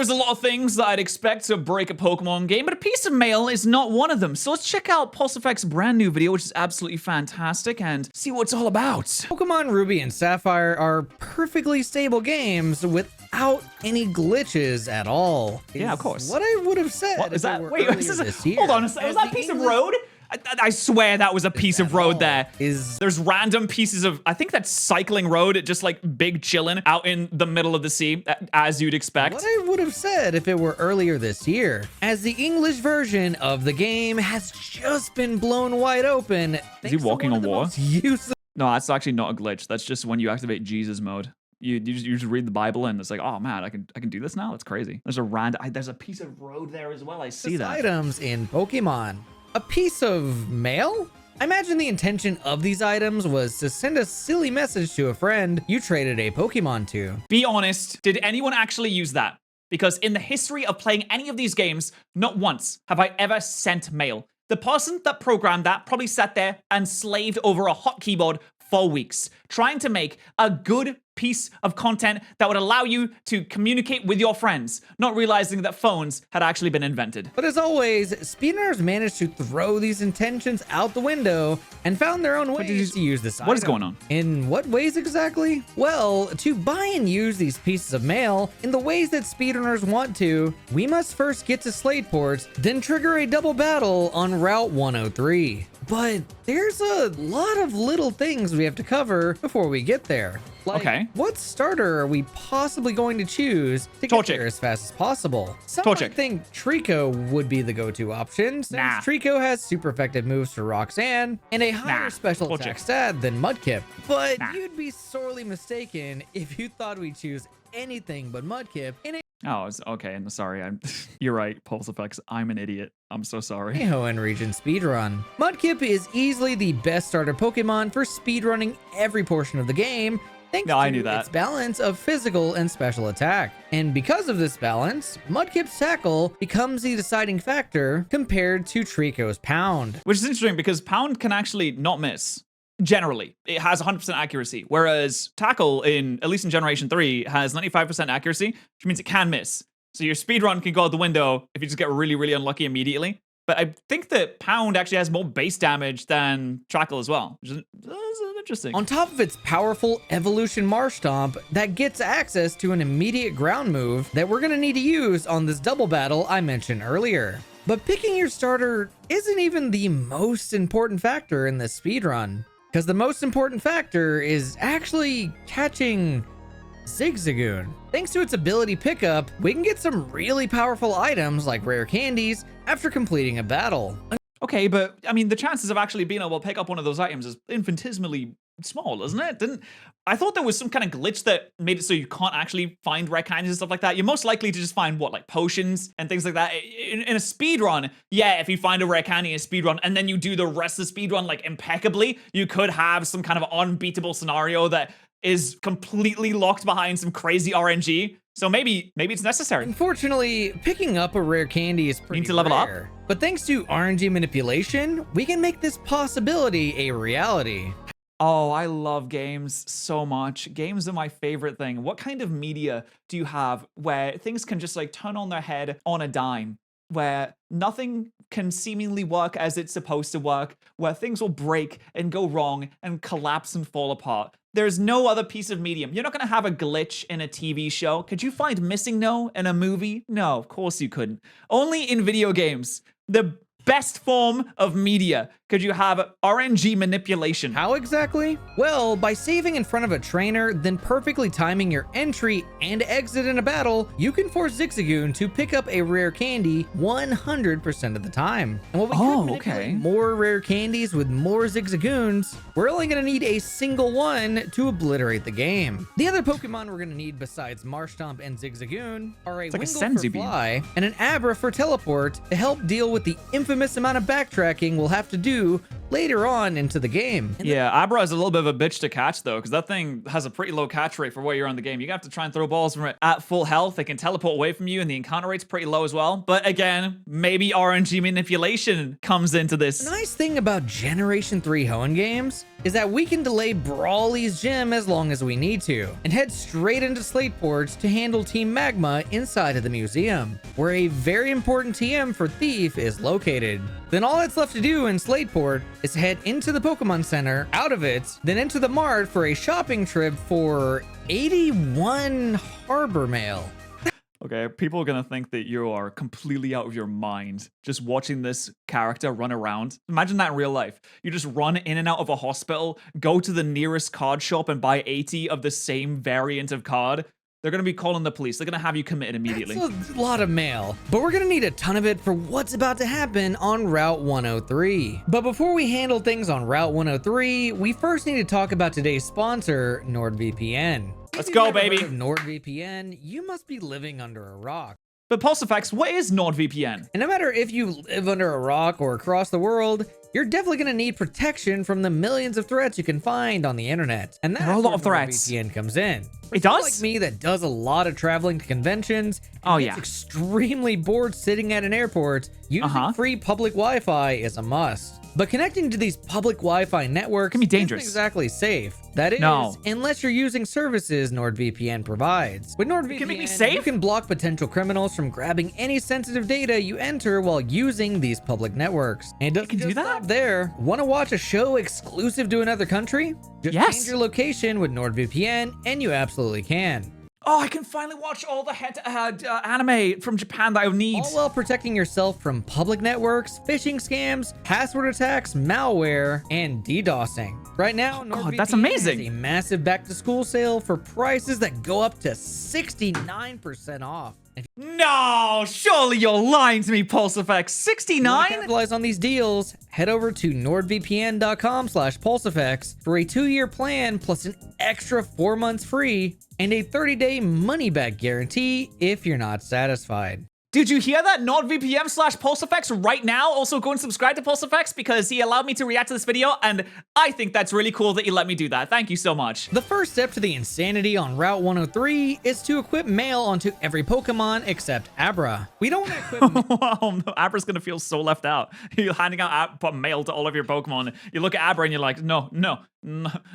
there's a lot of things that I'd expect to break a Pokemon game, but a piece of mail is not one of them. So let's check out PulseFX brand new video, which is absolutely fantastic, and see what it's all about. Pokemon Ruby and Sapphire are perfectly stable games without any glitches at all. Yeah, of course. What I would have said. What is that? Wait, this year. hold on a second. Was that a piece of road? I swear that was a piece of road there. There's random pieces of, I think that's cycling road, just like big chilling out in the middle of the sea, as you'd expect. What I would have said if it were earlier this year, as the English version of the game has just been blown wide open. Is he walking on water? Useless. No, that's actually not a glitch. That's just when you activate Jesus mode. You just read the Bible and it's like, oh man, I can do this now. That's crazy. There's a piece of road there as well. I see that. Items in Pokemon. A piece of mail? I imagine the intention of these items was to send a silly message to a friend you traded a Pokemon to. Be honest, did anyone actually use that? Because in the history of playing any of these games, not once have I ever sent mail. The person that programmed that probably sat there and slaved over a hot keyboard for weeks, trying to make a good piece of content that would allow you to communicate with your friends, not realizing that phones had actually been invented. But as always, speedrunners managed to throw these intentions out the window and found their own ways to use this item. What is going on? In what ways exactly? Well, to buy and use these pieces of mail in the ways that speedrunners want to, we must first get to Slateport, then trigger a double battle on Route 103. But there's a lot of little things we have to cover before we get there. Like, okay. What starter are we possibly going to choose to get there as fast as possible? Some might think Trico would be the go-to option, since Trico has super effective moves for Roxanne and a higher special attack stat than Mudkip. But you'd be sorely mistaken if you thought we'd choose anything but Mudkip in a Oh, okay. I'm sorry. You're right, PulseFX. I'm an idiot. I'm so sorry. Hoenn region speedrun. Mudkip is easily the best starter Pokemon for speedrunning every portion of the game, thanks to its balance of physical and special attack. And because of this balance, Mudkip's tackle becomes the deciding factor compared to Trico's pound. Which is interesting because pound can actually not miss. Generally, it has 100% accuracy, whereas tackle, at least in Generation 3, has 95% accuracy, which means it can miss. So your speedrun can go out the window if you just get really, really unlucky immediately. But I think that pound actually has more base damage than tackle as well, which is interesting. On top of its powerful evolution Marshtomp that gets access to an immediate ground move that we're going to need to use on this double battle I mentioned earlier. But picking your starter isn't even the most important factor in this speedrun, because the most important factor is actually catching Zigzagoon. Thanks to its ability pickup, we can get some really powerful items like rare candies after completing a battle. Okay, but I mean, the chances of actually being able to pick up one of those items is infinitesimally small, isn't it? I thought there was some kind of glitch that made it so you can't actually find rare candies and stuff like that. You're most likely to just find like potions and things like that. In a speed run, yeah, if you find a rare candy in a speed run and then you do the rest of the speed run like impeccably, you could have some kind of unbeatable scenario that is completely locked behind some crazy RNG. So maybe it's necessary. Unfortunately, picking up a rare candy is pretty rare. But thanks to RNG manipulation, we can make this possibility a reality. Oh, I love games so much. Games are my favorite thing. What kind of media do you have where things can just like turn on their head on a dime, where nothing can seemingly work as it's supposed to work, where things will break and go wrong and collapse and fall apart? There's no other piece of medium. You're not going to have a glitch in a TV show. Could you find Missing No in a movie? No, of course you couldn't. Only in video games. The best form of media could you have RNG manipulation. How exactly? Well, by saving in front of a trainer, then perfectly timing your entry and exit in a battle, you can force Zigzagoon to pick up a rare candy 100% of the time. And while we could manipulate more rare candies with more Zigzagoons, we're only going to need a single one to obliterate the game. The other Pokemon we're going to need besides Marshtomp and Zigzagoon are a Wingull for Fly and an Abra for Teleport to help deal with the infamous amount of backtracking we'll have to do later on into the game. Yeah, Abra is a little bit of a bitch to catch, though, because that thing has a pretty low catch rate for where you're on the game. You have to try and throw balls from it at full health. They can teleport away from you, and the encounter rate's pretty low as well. But again, maybe RNG manipulation comes into this. The nice thing about Generation 3 Hoenn games is that we can delay Brawly's gym as long as we need to, and head straight into Slateports to handle Team Magma inside of the museum, where a very important TM for Thief is located. Then all that's left to do in Slateport is head into the Pokemon Center, out of it, then into the Mart for a shopping trip for 81 Harbor Mail. Okay, people are gonna think that you are completely out of your mind just watching this character run around. Imagine that in real life. You just run in and out of a hospital, go to the nearest card shop and buy 80 of the same variant of card. They're gonna be calling the police. They're gonna have you committed immediately. That's a lot of mail, but we're gonna need a ton of it for what's about to happen on Route 103. But before we handle things on Route 103, we first need to talk about today's sponsor, NordVPN. Let's go, baby. If you've never heard of NordVPN, you must be living under a rock. But PulseFX, what is NordVPN? And no matter if you live under a rock or across the world, you're definitely going to need protection from the millions of threats you can find on the internet. And that's There are a lot where of threats. NordVPN comes in. It Someone does? like me that does a lot of traveling to conventions and gets extremely bored sitting at an airport, using free public Wi-Fi is a must. But connecting to these public Wi-Fi networks can be dangerous. isn't exactly safe. That is, unless you're using services NordVPN provides. With NordVPN, can make me safe? you can block potential criminals from grabbing any sensitive data you enter while using these public networks. And it doesn't just stop there. Want to watch a show exclusive to another country? Just change your location with NordVPN, and you absolutely can. Oh, I can finally watch all the anime from Japan that I need. All while protecting yourself from public networks, phishing scams, password attacks, malware, and DDoSing. Right now, NordVPN that's amazing. has a massive back-to-school sale for prices that go up to 69% off. No, surely you're lying to me, PulseFX. 69? To capitalize on these deals, head over to nordvpn.com/PulseFX for a 2-year plan plus an extra 4 months free and a 30-day money-back guarantee if you're not satisfied. Did you hear that? NordVPN/PulseFX right now. Also go and subscribe to PulseFX because he allowed me to react to this video, and I think that's really cool that you let me do that. Thank you so much. The first step to the insanity on Route 103 is to equip mail onto every Pokemon except Abra. We don't want to equip Wow, Abra's gonna feel so left out. You're handing out mail to all of your Pokemon. You look at Abra and you're like, no,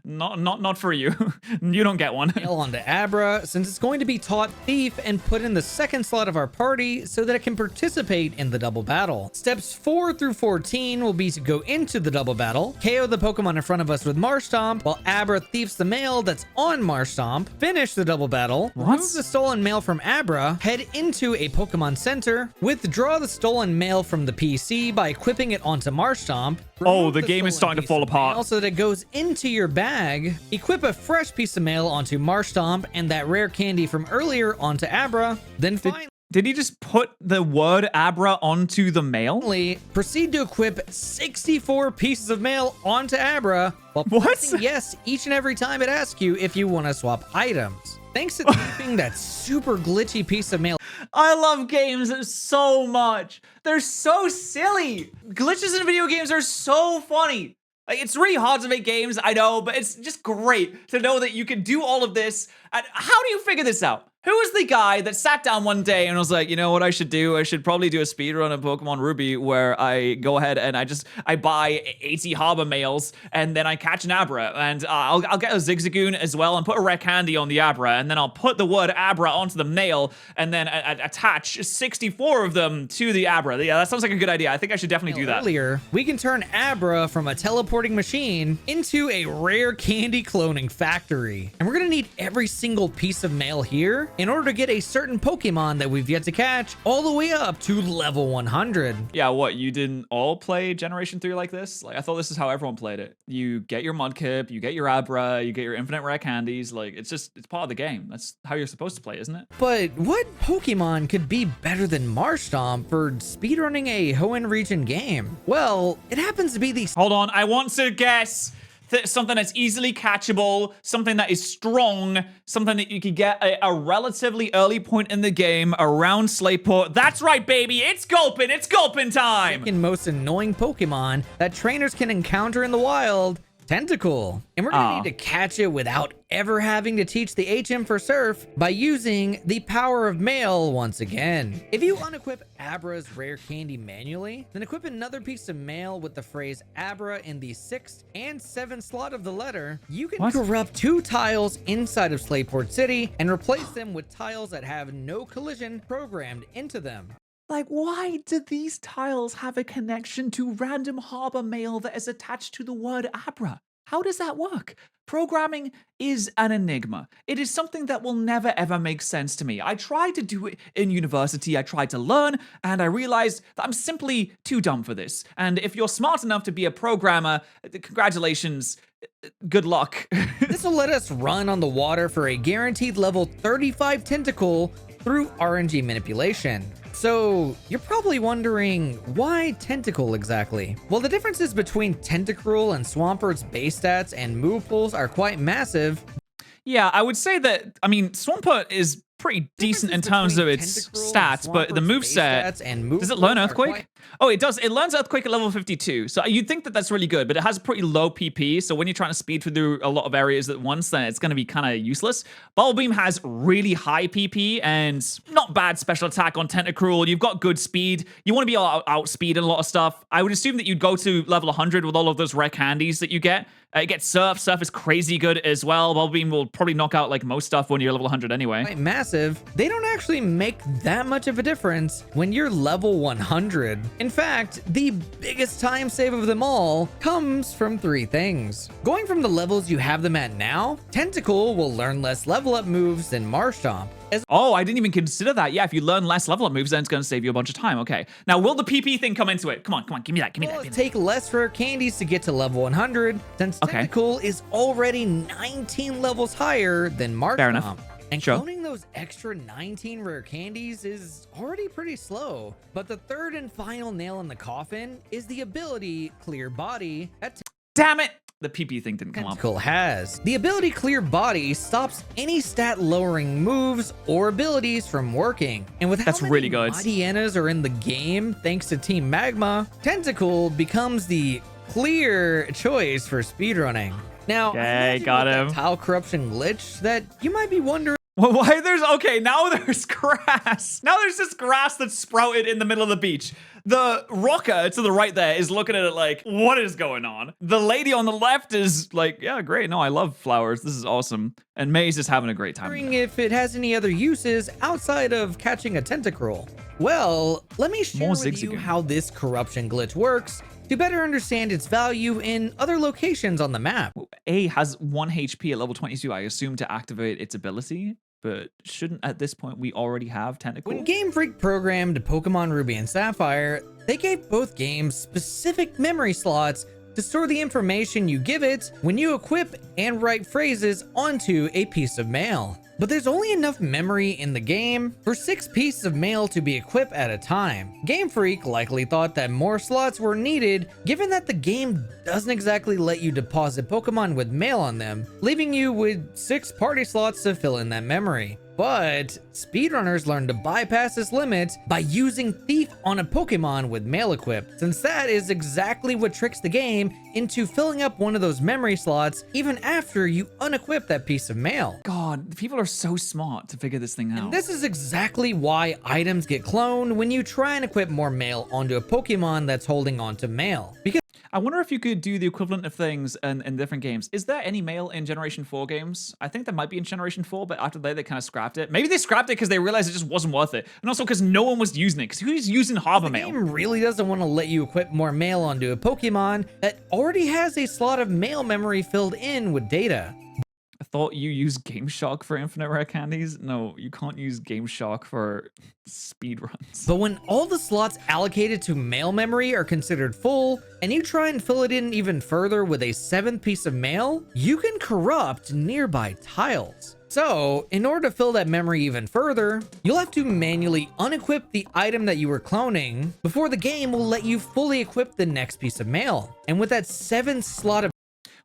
not for you. You don't get one. mail onto Abra since it's going to be taught Thief and put in the second slot of our party so that it can participate in the double battle. Steps 4 through 14 will be to go into the double battle, KO the Pokemon in front of us with Marshtomp, while Abra thieves the mail that's on Marshtomp, finish the double battle, remove the stolen mail from Abra, head into a Pokemon Center, withdraw the stolen mail from the PC by equipping it onto Marshtomp. Oh, the game is starting to fall apart. So that it goes into your bag, equip a fresh piece of mail onto Marshtomp and that rare candy from earlier onto Abra, then finally Did he just put the word Abra onto the mail? Proceed to equip 64 pieces of mail onto Abra while pressing yes each and every time it asks you if you want to swap items. Thanks to keeping that super glitchy piece of mail. I love games so much. They're so silly. Glitches in video games are so funny. Like, it's really hard to make games, I know, but it's just great to know that you can do all of this. And how do you figure this out? Who was the guy that sat down one day and was like, you know what I should do? I should probably do a speedrun of Pokemon Ruby where I go ahead and I buy 80 Harbor Mails and then I catch an Abra and I'll get a Zigzagoon as well and put a rare candy on the Abra and then I'll put the word Abra onto the mail and then attach 64 of them to the Abra. Yeah, that sounds like a good idea. I think I should definitely do that. Earlier, we can turn Abra from a teleporting machine into a rare candy cloning factory. And we're gonna need every single piece of mail here in order to get a certain Pokemon that we've yet to catch all the way up to level 100. Yeah, what, you didn't all play Generation 3 like this? Like, I thought this is how everyone played it. You get your Mudkip, you get your Abra, you get your infinite rare candies. Like, it's part of the game. That's how you're supposed to play, isn't it? But what Pokemon could be better than Marshtomp for speedrunning a Hoenn region game? Well, it happens to be the... Hold on, I want to guess. something that's easily catchable, something that is strong, something that you could get at a relatively early point in the game around Slateport. That's right, baby. It's gulping time. Second most annoying Pokemon that trainers can encounter in the wild, Tentacool. And we're gonna need to catch it without ever having to teach the HM for Surf by using the power of mail once again. If you unequip Abra's rare candy manually, then equip another piece of mail with the phrase Abra in the 6th and 7th slot of the letter, you can corrupt 2 tiles inside of Slateport City and replace them with tiles that have no collision programmed into them. Like, why do these tiles have a connection to random harbor mail that is attached to the word Abra? How does that work? Programming is an enigma. It is something that will never ever make sense to me. I tried to do it in university, I tried to learn, and I realized that I'm simply too dumb for this. And if you're smart enough to be a programmer, congratulations, good luck. This will let us run on the water for a guaranteed level 35 Tentacool through RNG manipulation. So you're probably wondering, why Tentacool exactly? Well, the differences between Tentacruel and Swampert's base stats and move pools are quite massive. Yeah, I would say that, I mean, Swampert is pretty decent in terms of its stats, but the moveset, does it learn Earthquake? Oh, it does. It learns Earthquake at level 52. So you'd think that that's really good, but it has pretty low PP. So when you're trying to speed through a lot of areas at once, then it's going to be kind of useless. Bubble Beam has really high PP and not bad special attack on Tentacruel. You've got good speed. You want to be outspeed in a lot of stuff. I would assume that you'd go to level 100 with all of those rare candies that you get. It gets Surf. Surf is crazy good as well. Bubble Beam will probably knock out like most stuff when you're level 100 anyway. Quite massive. They don't actually make that much of a difference when you're level 100. In fact, the biggest time save of them all comes from 3 things. Going from the levels you have them at now, Tentacool will learn less level up moves than Marshtomp. Oh, I didn't even consider that. Yeah, if you learn less level up moves, then it's going to save you a bunch of time. Okay. Now, will the PP thing come into it? Come on, give me that. Well, take less rare candies to get to level 100, since Tentacool is already 19 levels higher than Marshtomp. Fair enough. And cloning those extra 19 rare candies is already pretty slow. But the third and final nail in the coffin is the ability Clear Body that damn it! The PP thing didn't come up. Tentacool has. The ability Clear Body stops any stat lowering moves or abilities from working. And with how many really good. Mighty-Enas are in the game, thanks to Team Magma, Tentacool becomes the clear choice for speedrunning. Now, okay, got him. Tile corruption glitch that you might be wondering. Well, why there's okay, now there's grass. Now there's just grass that's sprouted in the middle of the beach. The rocker to the right there is looking at it like, what is going on? The lady on the left is like, yeah, great. No, I love flowers. This is awesome. And May's just having a great time. Wondering if it has any other uses outside of catching a Tentacruel. Well, let me share with you how this corruption glitch works to better understand its value in other locations on the map. A has 1 HP at level 22, I assume, to activate its ability, but shouldn't at this point we already have Tentacool? When Game Freak programmed Pokemon Ruby and Sapphire, they gave both games specific memory slots to store the information you give it when you equip and write phrases onto a piece of mail. But there's only enough memory in the game for 6 pieces of mail to be equipped at a time. Game Freak likely thought that more slots were needed, given that the game doesn't exactly let you deposit Pokemon with mail on them, leaving you with 6 party slots to fill in that memory. But speedrunners learned to bypass this limit by using Thief on a Pokemon with mail equipped, since that is exactly what tricks the game into filling up one of those memory slots even after you unequip that piece of mail. God, people are so smart to figure this thing out. And this is exactly why items get cloned when you try and equip more mail onto a Pokemon that's holding onto mail. Because I wonder if you could do the equivalent of things in different games. Is there any mail in Generation 4 games? I think there might be in Generation 4, but after that, they kind of scrapped it. Maybe they scrapped it because they realized it just wasn't worth it. And also because no one was using it. Because who's using Harbor Mail? The game really doesn't want to let you equip more mail onto a Pokemon that already has a slot of mail memory filled in with data. I thought you used Game Shock for infinite rare candies. No, you can't use Game Shock for speedruns. But when all the slots allocated to mail memory are considered full, and you try and fill it in even further with a 7th piece of mail, you can corrupt nearby tiles. So, in order to fill that memory even further, you'll have to manually unequip the item that you were cloning before the game will let you fully equip the next piece of mail. And with that 7th slot of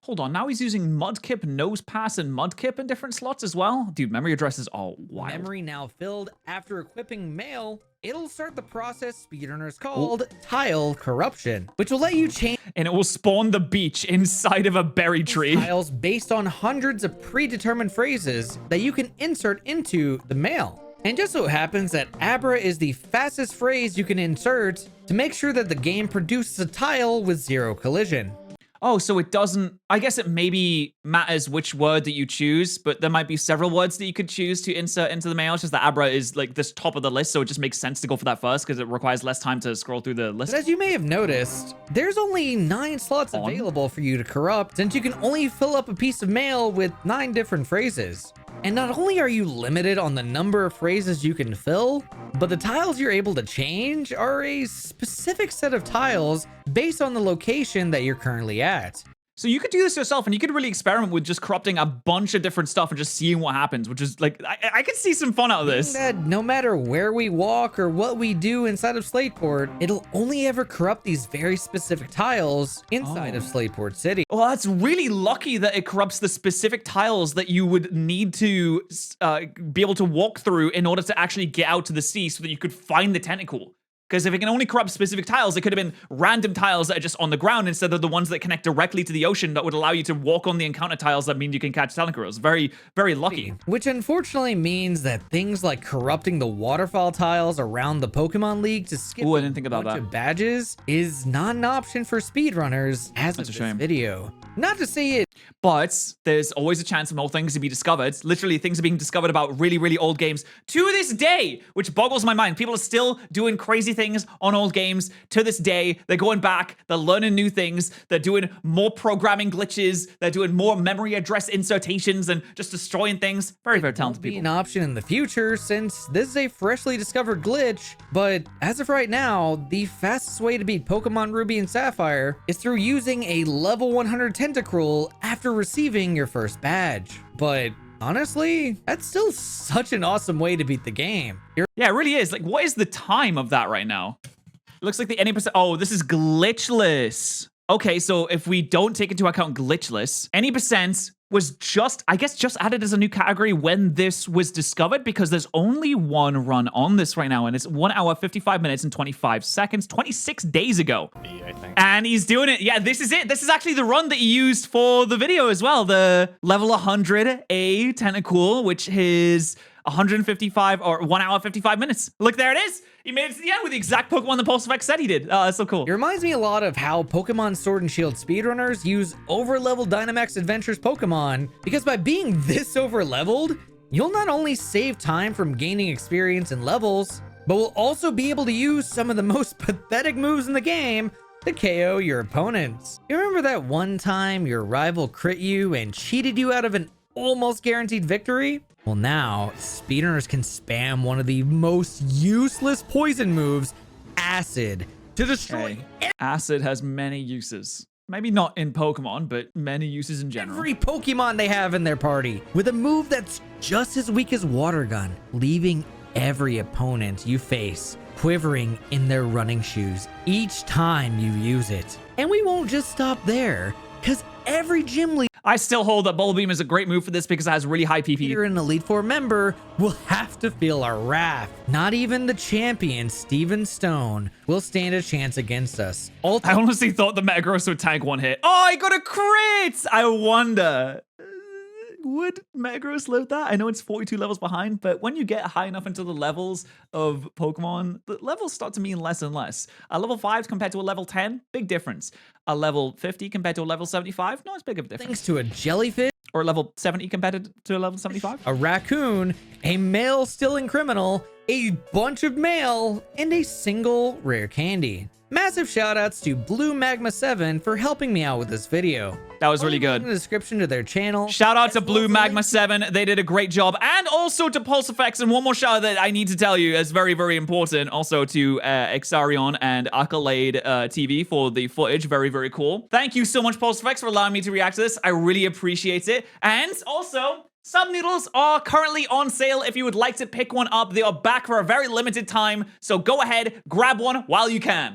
Hold on, now he's using Mudkip, Nose Pass, and Mudkip in different slots as well? Dude, memory addresses are wild. Memory now filled. After equipping Mail, it'll start the process speedrunners called Tile Corruption, which will let you change And it will spawn the beach inside of a berry tree. tiles based on hundreds of predetermined phrases that you can insert into the Mail. And just so happens that Abra is the fastest phrase you can insert to make sure that the game produces a tile with zero collision. Oh, so it doesn't, I guess it maybe matters which word that you choose, but there might be several words that you could choose to insert into the mail. It's just that Abra is like this top of the list, so it just makes sense to go for that first because it requires less time to scroll through the list. But as you may have noticed, there's only 9 slots available for you to corrupt, since you can only fill up a piece of mail with 9 different phrases. And not only are you limited on the number of phrases you can fill, but the tiles you're able to change are a specific set of tiles based on the location that you're currently at. So you could do this yourself, and you could really experiment with just corrupting a bunch of different stuff and just seeing what happens, which is like, I could see some fun out of this. That no matter where we walk or what we do inside of Slateport, it'll only ever corrupt these very specific tiles inside of Slateport City. Well, that's really lucky that it corrupts the specific tiles that you would need to be able to walk through in order to actually get out to the sea so that you could find the tentacle. Because if it can only corrupt specific tiles, it could have been random tiles that are just on the ground instead of the ones that connect directly to the ocean that would allow you to walk on the encounter tiles that mean you can catch Telecurls. Very, very lucky. Which unfortunately means that things like corrupting the waterfall tiles around the Pokemon League to skip I didn't think about that. of badges is not an option for speedrunners as of this video. Not to say it. But there's always a chance for more things to be discovered. Literally, things are being discovered about really, really old games to this day, which boggles my mind. People are still doing crazy things on old games to this day. They're going back, they're learning new things, they're doing more programming glitches, they're doing more memory address insertations and just destroying things. Very, very talented Be people. an option in the future since this is a freshly discovered glitch, but as of right now, the fastest way to beat Pokemon Ruby and Sapphire is through using a level 100 Tentacruel after receiving your first badge. But honestly, that's still such an awesome way to beat the game. Yeah, it really is. Like, what is the time of that right now? It looks like the any percent. Oh, this is glitchless. Okay, so if we don't take into account glitchless, any percent was just, I guess, just added as a new category when this was discovered because there's only one run on this right now, and it's 1 hour, 55 minutes, and 25 seconds, 26 days ago. I think. And he's doing it. Yeah, this is it. This is actually the run that he used for the video as well. The level 100 A Tentacool, which is 155 or 1 hour, 55 minutes. Look, there it is. He made it to the end with the exact Pokemon the PulseFX said he did. Oh, that's so cool. It reminds me a lot of how Pokemon Sword and Shield speedrunners use over-leveled Dynamax Adventures Pokemon, because by being this over-leveled, you'll not only save time from gaining experience and levels, but will also be able to use some of the most pathetic moves in the game to KO your opponents. You remember that one time your rival crit you and cheated you out of an almost guaranteed victory? Well, now speedrunners can spam one of the most useless poison moves, Acid, to destroy Acid has many uses. Maybe not in Pokemon, but many uses in general. every Pokemon they have in their party with a move that's just as weak as Water Gun, leaving every opponent you face quivering in their running shoes each time you use it. And we won't just stop there, because every gym leader I still hold that Bubble Beam is a great move for this because it has really high PP. and Elite Four member will have to feel our wrath. Not even the champion, Steven Stone, will stand a chance against us. I honestly thought the Metagross would tank one hit. Oh, I got a crit! I wonder, would Metagross live that? I know it's 42 levels behind, but when you get high enough into the levels of Pokemon, the levels start to mean less and less. A level 5 compared to a level 10, big difference. A level 50 compared to a level 75, not as big of a difference. Thanks to a jellyfish, Or a level 70 compared to a level 75. a raccoon, a male stealing criminal, a bunch of mail, and a single rare candy. Massive shoutouts to Blue Magma 7 for helping me out with this video. That was really good. In the description to their channel. Shout out to Blue Magma 7. They did a great job. And also to PulseFX. And one more shout out that I need to tell you is very, very important. Also to Exarion and Accolade TV for the footage. Very, very cool. Thank you so much, PulseFX, for allowing me to react to this. I really appreciate it. And also, Sub Noodles are currently on sale if you would like to pick one up. They are back for a very limited time. So go ahead, grab one while you can.